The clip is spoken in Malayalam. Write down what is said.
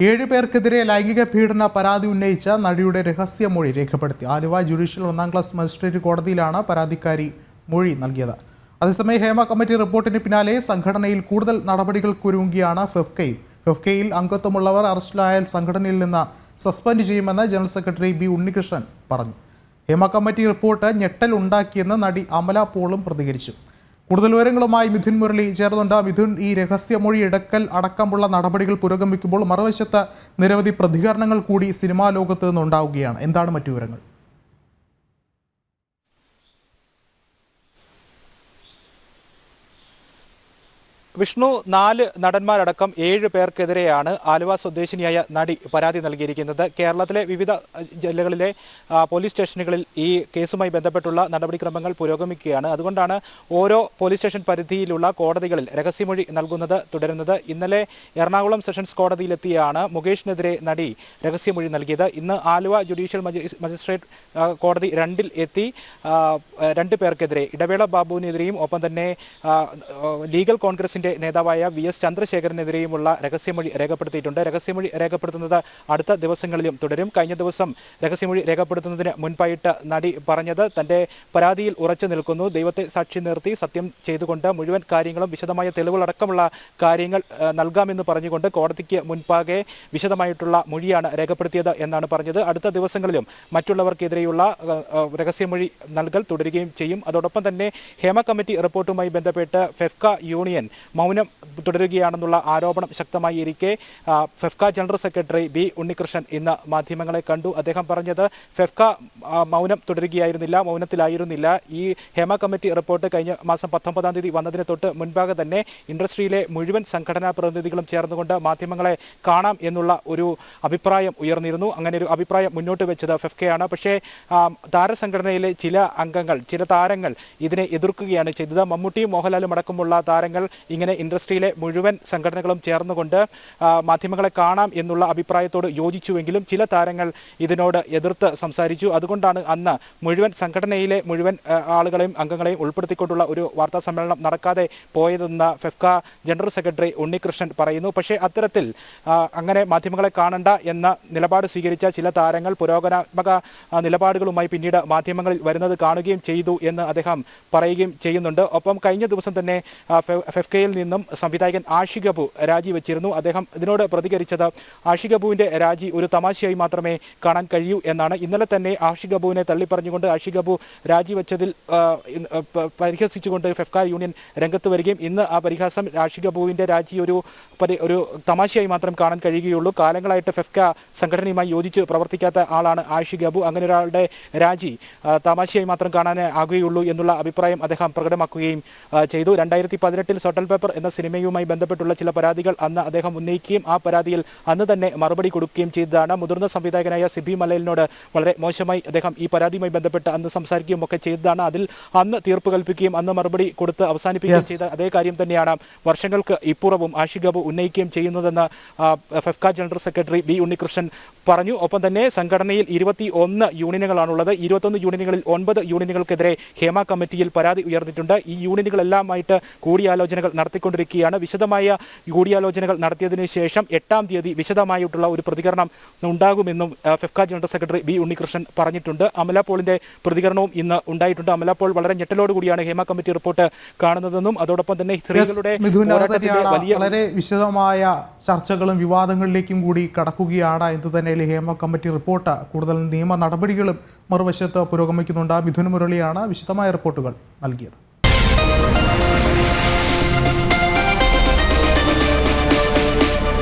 7 പേർക്കെതിരെ ലൈംഗിക പീഡന പരാതി ഉന്നയിച്ച നടിയുടെ രഹസ്യമൊഴി രേഖപ്പെടുത്തി. ആലുവ ജുഡീഷ്യൽ 1ാം ക്ലാസ് മജിസ്ട്രേറ്റ് കോടതിയിലാണ് പരാതിക്കാരി മൊഴി നൽകിയത്. അതേസമയം ഹേമ കമ്മിറ്റി റിപ്പോർട്ടിന് പിന്നാലെ സംഘടനയിൽ കൂടുതൽ നടപടികൾക്കൊരുങ്ങുകയാണ് ഫെഫ്കയിൽ അംഗത്വമുള്ളവർ അറസ്റ്റിലായാൽ സംഘടനയിൽ നിന്ന് സസ്പെൻഡ് ചെയ്യുമെന്ന് ജനറൽ സെക്രട്ടറി ബി ഉണ്ണികൃഷ്ണൻ പറഞ്ഞു. ഹേമ കമ്മിറ്റി റിപ്പോർട്ട് ഞെട്ടലുണ്ടാക്കിയെന്ന് നടി അമല പോളും പ്രതികരിച്ചു. കൂടുതൽ വിവരങ്ങളുമായി മിഥുൻ മുരളി ചേർന്നുണ്ട്. മിഥുൻ, ഈ രഹസ്യമൊഴി എടുക്കൽ അടക്കമുള്ള നടപടികൾ പുരോഗമിക്കുമ്പോൾ മറുവശത്ത് നിരവധി പ്രതികരണങ്ങൾ കൂടി സിനിമാ ലോകത്ത് നിന്നുണ്ടാവുകയാണ്. എന്താണ് മറ്റു വിവരങ്ങൾ? വിഷ്ണു, 4 നടന്മാരടക്കം 7 പേർക്കെതിരെയാണ് ആലുവ സ്വദേശിനിയായ നടി പരാതി നൽകിയിരിക്കുന്നത്. കേരളത്തിലെ വിവിധ ജില്ലകളിലെ പോലീസ് സ്റ്റേഷനുകളിൽ ഈ കേസുമായി ബന്ധപ്പെട്ടുള്ള നടപടിക്രമങ്ങൾ പുരോഗമിക്കുകയാണ്. അതുകൊണ്ടാണ് ഓരോ പോലീസ് സ്റ്റേഷൻ പരിധിയിലുള്ള കോടതികളിൽ രഹസ്യമൊഴി നൽകുന്നത് തുടരുന്നത്. ഇന്നലെ എറണാകുളം സെഷൻസ് കോടതിയിലെത്തിയാണ് മുകേഷിനെതിരെ നടി രഹസ്യമൊഴി നൽകിയത്. ഇന്ന് ആലുവ ജുഡീഷ്യൽ മജിസ്ട്രേറ്റ് കോടതി 2-ൽ എത്തി 2 പേർക്കെതിരെ ഇടവേള ബാബുവിനെതിരെയും ഒപ്പം തന്നെ ലീഗൽ കോൺഗ്രസിന്റെ നേതാവായ VS ചന്ദ്രശേഖരനെതിരെയുമുള്ള രഹസ്യമൊഴി രേഖപ്പെടുത്തിയിട്ടുണ്ട്. രഹസ്യമൊഴി രേഖപ്പെടുത്തുന്നത് അടുത്ത ദിവസങ്ങളിലും തുടരും. കഴിഞ്ഞ ദിവസം രഹസ്യമൊഴി രേഖപ്പെടുത്തുന്നതിന് മുൻപായിട്ട് നടി പറഞ്ഞത് തന്റെ പരാതിയിൽ ഉറച്ചു നിൽക്കുന്നു, ദൈവത്തെ സാക്ഷി നിർത്തി സത്യം ചെയ്തുകൊണ്ട് മുഴുവൻ കാര്യങ്ങളും വിശദമായ തെളിവുകളടക്കമുള്ള കാര്യങ്ങൾ നൽകാമെന്ന് പറഞ്ഞുകൊണ്ട് കോടതിക്ക് മുൻപാകെ വിശദമായിട്ടുള്ള മൊഴിയാണ് രേഖപ്പെടുത്തിയത് എന്നാണ് പറഞ്ഞത്. അടുത്ത ദിവസങ്ങളിലും മറ്റുള്ളവർക്കെതിരെയുള്ള രഹസ്യമൊഴി നൽകൽ തുടരുകയും ചെയ്യും. അതോടൊപ്പം തന്നെ ഹേമ കമ്മിറ്റി റിപ്പോർട്ടുമായി ബന്ധപ്പെട്ട് ഫെഫ്ക യൂണിയൻ മൗനം തുടരുകയാണെന്നുള്ള ആരോപണം ശക്തമായി ഇരിക്കെ FEFKA general secretary B Unnikrishnan ഇന്ന് മാധ്യമങ്ങളെ കണ്ടു. അദ്ദേഹം പറഞ്ഞത് ഫെഫ്ക മൗനം തുടരുകയായിരുന്നില്ല, മൗനത്തിലായിരുന്നില്ല. ഈ ഹേമ കമ്മിറ്റി റിപ്പോർട്ട് കഴിഞ്ഞ മാസം 19-ാം തീയതി വന്നതിന് തൊട്ട് മുൻപാകെ തന്നെ ഇൻഡസ്ട്രിയിലെ മുഴുവൻ സംഘടനാ പ്രതിനിധികളും ചേർന്നുകൊണ്ട് മാധ്യമങ്ങളെ കാണാം എന്നുള്ള ഒരു അഭിപ്രായം ഉയർന്നിരുന്നു. അങ്ങനെ ഒരു അഭിപ്രായം മുന്നോട്ട് വെച്ചത് ഫെഫ്കയാണ്. പക്ഷേ താരസംഘടനയിലെ ചില അംഗങ്ങൾ, ചില താരങ്ങൾ ഇതിനെ എതിർക്കുകയാണ് ചെയ്തത്. മമ്മൂട്ടിയും മോഹൻലാലും അടക്കമുള്ള താരങ്ങൾ ഇങ്ങനെ ഇൻഡസ്ട്രിയിലെ മുഴുവൻ സംഘടനകളും ചേർന്നുകൊണ്ട് മാധ്യമങ്ങളെ കാണാം എന്നുള്ള അഭിപ്രായത്തോട് യോജിച്ചുവെങ്കിലും ചില താരങ്ങൾ ഇതിനോട് എതിർത്ത് സംസാരിച്ചു. അതുകൊണ്ടാണ് അന്ന് മുഴുവൻ സംഘടനയിലെ മുഴുവൻ ആളുകളെയും അംഗങ്ങളെയും ഉൾപ്പെടുത്തിക്കൊണ്ടുള്ള ഒരു വാർത്താ സമ്മേളനം നടക്കാതെ പോയതെന്ന് ഫെഫ്ക ജനറൽ സെക്രട്ടറി ഉണ്ണികൃഷ്ണൻ പറയുന്നു. പക്ഷേ അത്തരത്തിൽ അങ്ങനെ മാധ്യമങ്ങളെ കാണണ്ട എന്ന നിലപാട് സ്വീകരിച്ച ചില താരങ്ങൾ പുരോഗമനാത്മക നിലപാടുകളുമായി പിന്നീട് മാധ്യമങ്ങളിൽ വരുന്നത് കാണുകയും ചെയ്തു എന്ന് അദ്ദേഹം പറയുകയും ചെയ്യുന്നുണ്ട്. ഒപ്പം കഴിഞ്ഞ ദിവസം തന്നെ ഫെഫ്കയിൽ നിന്നും സംവിധായകൻ ആഷിഖ് അബു രാജിവെച്ചിരുന്നു. അദ്ദേഹം ഇതിനോട് പ്രതികരിച്ചത് ആഷിഖ് അബുവിന്റെ രാജി ഒരു തമാശയായി മാത്രമേ കാണാൻ കഴിയൂ എന്നാണ്. ഇന്നലെ തന്നെ ആഷിഖ് അബുവിനെ തള്ളിപ്പറഞ്ഞുകൊണ്ട് ആഷിഖ് അബു രാജിവെച്ചതിൽ പരിഹസിച്ചുകൊണ്ട് ഫെഫ്ക യൂണിയൻ രംഗത്ത് വരികയും ഇന്ന് ആ പരിഹാസം ആഷിഖ് അബുവിന്റെ രാജി ഒരു തമാശയായി മാത്രം കാണാൻ കഴിയുകയുള്ളൂ. കാലങ്ങളായിട്ട് ഫെഫ്ക സംഘടനയുമായി യോജിച്ച് പ്രവർത്തിക്കാത്ത ആളാണ് ആഷിഖ് അബു. അങ്ങനെ ഒരാളുടെ രാജി തമാശയായി മാത്രം കാണാൻ ആകുകയുള്ളൂ എന്നുള്ള അഭിപ്രായം അദ്ദേഹം പ്രകടമാക്കുകയും ചെയ്തു. 2018-ൽ സോട്ടൽ പേപ്പർ എന്ന സിനിമയുമായി ബന്ധപ്പെട്ടുള്ള ചില പരാതികൾ അന്ന് അദ്ദേഹം ഉന്നയിക്കുകയും ആ പരാതിയിൽ അന്ന് തന്നെ മറുപടി കൊടുക്കുകയും ചെയ്തതാണ്. മുതിർന്ന സംവിധായകനായ സിബി മലയിലിനോട് വളരെ മോശമായി അദ്ദേഹം ഈ പരാതിയുമായി ബന്ധപ്പെട്ട് അന്ന് സംസാരിക്കുകയും ഒക്കെ ചെയ്തതാണ്. അതിൽ അന്ന് തീർപ്പ് കൽപ്പിക്കുകയും അന്ന് മറുപടി കൊടുത്ത് അവസാനിപ്പിക്കുകയും ചെയ്ത അതേ കാര്യം തന്നെയാണ് വർഷങ്ങൾക്ക് ഇപ്പുറവും ആഷിഖ് അബു ഉന്നയിക്കുകയും ചെയ്യുന്നതെന്ന് FEFKA general secretary B Unnikrishnan പറഞ്ഞു. ഒപ്പം തന്നെ സംഘടനയിൽ 21 യൂണിയനുകളാണുള്ളത്. 21 യൂണിയനുകളിൽ 9 യൂണിയനുകൾക്കെതിരെ ഹേമ കമ്മിറ്റിയിൽ പരാതി ഉയർന്നിട്ടുണ്ട്. ഈ യൂണിയനുകളെല്ലാമായിട്ട് കൂടിയാലോചനകൾ നടത്തിക്കൊണ്ടിരിക്കുകയാണ്. വിശദമായ കൂടിയാലോചനകൾ നടത്തിയതിനു ശേഷം 8-ാം തീയതി വിശദമായിട്ടുള്ള ഒരു പ്രതികരണം ഉണ്ടാകുമെന്നും FEFKA general secretary B Unnikrishnan പറഞ്ഞിട്ടുണ്ട്. അമല പോളിന്റെ പ്രതികരണവും ഇന്ന് ഉണ്ടായിട്ടുണ്ട്. അമല പോൾ വളരെ ഞെട്ടലോടുകൂടിയാണ് ഹേമ കമ്മിറ്റി റിപ്പോർട്ട് കാണുന്നതെന്നും അതോടൊപ്പം തന്നെ സ്ത്രീകളുടെ വളരെ വിശദമായ ചർച്ചകളും വിവാദങ്ങളിലേക്കും കൂടി കടക്കുകയാണ് എന്ന് തന്നെ ഹേമ കമ്മിറ്റി റിപ്പോർട്ട്. കൂടുതൽ നിയമ നടപടികളും മറുവശത്ത് പുരോഗമിക്കുന്നുണ്ട്. മിഥുൻ മുരളിയാണ് വിശദമായ റിപ്പോർട്ടുകൾ നൽകിയത്.